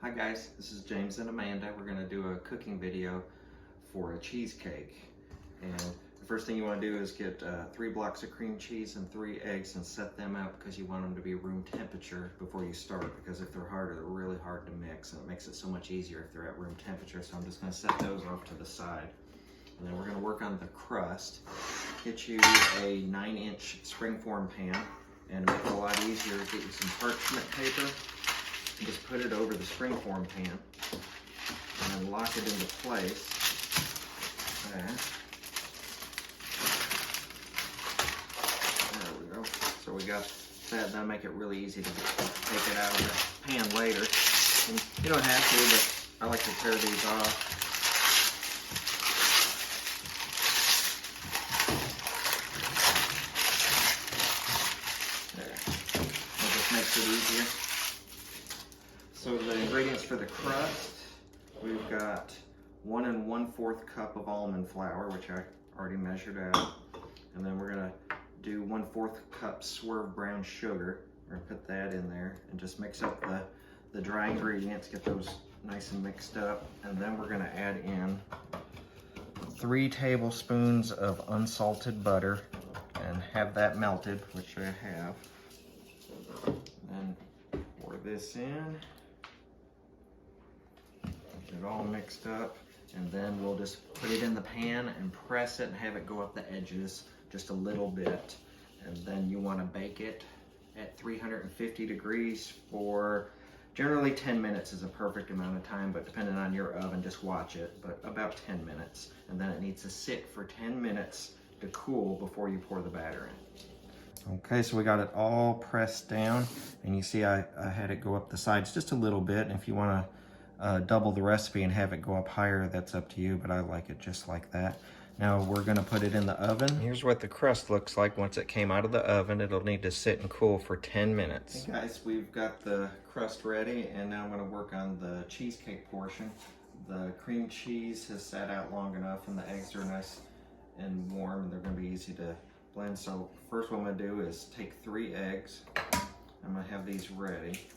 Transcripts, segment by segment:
Hi guys, this is James and Amanda. We're going to do a cooking video for a cheesecake. And the first thing you want to do is get 3 blocks of cream cheese and 3 eggs and set them out because you want them to be room temperature before you start, because if they're harder, they're really hard to mix, and it makes it so much easier if they're at room temperature. So I'm just going to set those off to the side. And then we're going to work on the crust. Get you a 9-inch springform pan, and make it a lot easier, get you some parchment paper. And just put it over the springform pan and then lock it into place. There we go. So we got that. That'll make it really easy to take it out of the pan later. And you don't have to, but I like to tear these off. There. That just makes it easier. So the ingredients for the crust, we've got 1 1/4 cup of almond flour, which I already measured out. And then we're gonna do 1/4 cup swerve brown sugar. We're gonna put that in there and just mix up the dry ingredients, get those nice and mixed up. And then we're gonna add in 3 tablespoons of unsalted butter and have that melted, which I have. And pour this in. Get it all mixed up, and then we'll just put it in the pan and press it and have it go up the edges just a little bit. And then you want to bake it at 350 degrees for generally 10 minutes is a perfect amount of time, but depending on your oven, just watch it, but about 10 minutes. And then it needs to sit for 10 minutes to cool before you pour the batter in. Okay, so we got it all pressed down, and you see I had it go up the sides just a little bit. And if you want to double the recipe and have it go up higher, that's up to you, but I like it just like that. Now we're going to put it in the oven. Here's what the crust looks like once it came out of the oven. It'll need to sit and cool for 10 minutes. Hey guys, we've got the crust ready, and now I'm going to work on the cheesecake portion. The cream cheese has sat out long enough, and the eggs are nice and warm, and they're going to be easy to blend. So first what I'm going to do is take 3 eggs. I'm going to have these ready.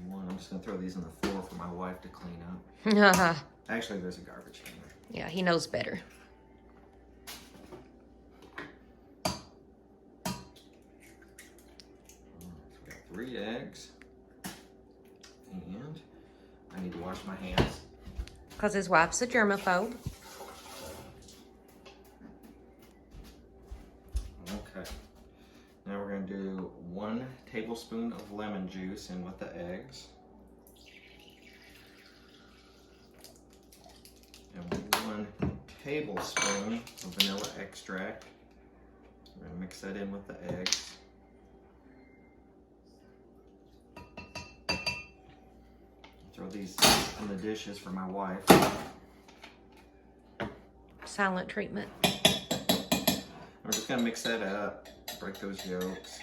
One. I'm just going to throw these on the floor for my wife to clean up. Actually, there's a garbage can there. Yeah, he knows better. So we got 3 eggs. And I need to wash my hands. Because his wife's a germaphobe. Okay. Now we're going to do 1 tablespoon of lemon juice in with the eggs. And 1 tablespoon of vanilla extract. We're going to mix that in with the eggs. Throw these in the dishes for my wife. Silent treatment. We're just going to mix that up. Break those yolks.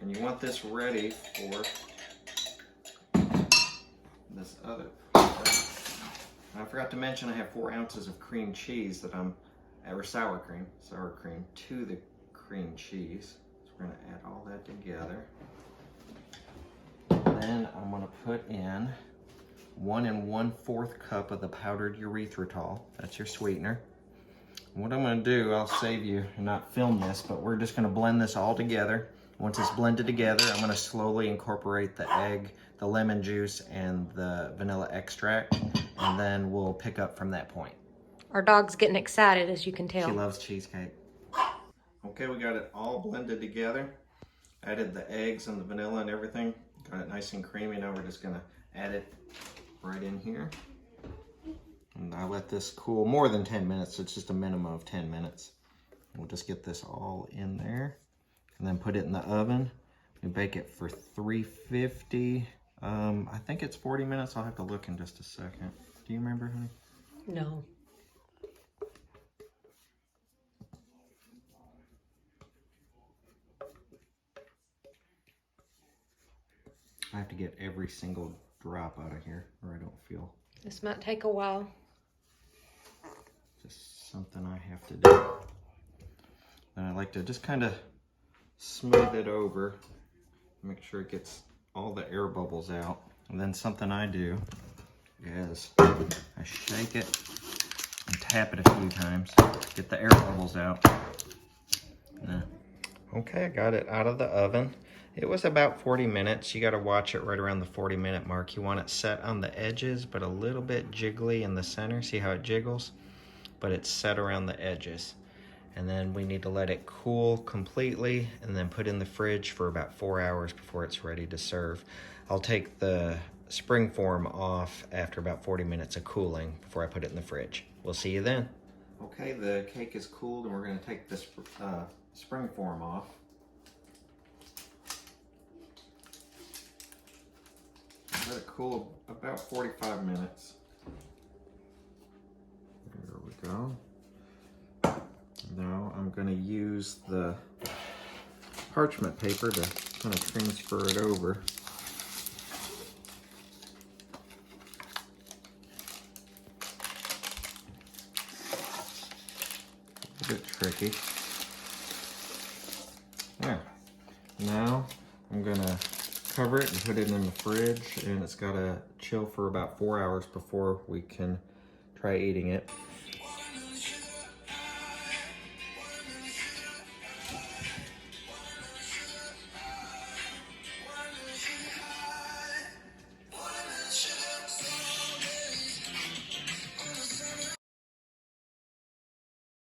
And you want this ready for this other. I forgot to mention I have 4 ounces of cream cheese that or sour cream to the cream cheese. So we're going to add all that together. And then I'm going to put in 1 1/4 cup of the powdered erythritol. That's your sweetener. What I'm going to do, I'll save you and not film this, but we're just going to blend this all together. Once it's blended together, I'm going to slowly incorporate the egg, the lemon juice, and the vanilla extract, and then we'll pick up from that point. Our dog's getting excited, as you can tell. She loves cheesecake. Okay, we got it all blended together. Added the eggs and the vanilla and everything. Got it nice and creamy. Now we're just going to add it right in here. And I let this cool more than 10 minutes. It's just a minimum of 10 minutes. We'll just get this all in there and then put it in the oven. We bake it for 350. I think it's 40 minutes. I'll have to look in just a second. Do you remember, honey? No. I have to get every single drop out of here or I don't feel. This might take a while. Just something I have to do. And I like to just kind of smooth it over, make sure it gets all the air bubbles out. And then something I do is I shake it and tap it a few times, get the air bubbles out. Okay, I got it out of the oven. It was about 40 minutes. You got to watch it right around the 40-minute mark. You want it set on the edges, but a little bit jiggly in the center. See how it jiggles? But it's set around the edges. And then we need to let it cool completely and then put in the fridge for about 4 hours before it's ready to serve. I'll take the spring form off after about 40 minutes of cooling before I put it in the fridge. We'll see you then. Okay, the cake is cooled and we're going to take this spring form off. Let it cool about 45 minutes. There we go. Now I'm going to use the parchment paper to kind of transfer it over. A bit tricky. Yeah. Now I'm going to cover it and put it in the fridge, and it's got to chill for about 4 hours before we can try eating it.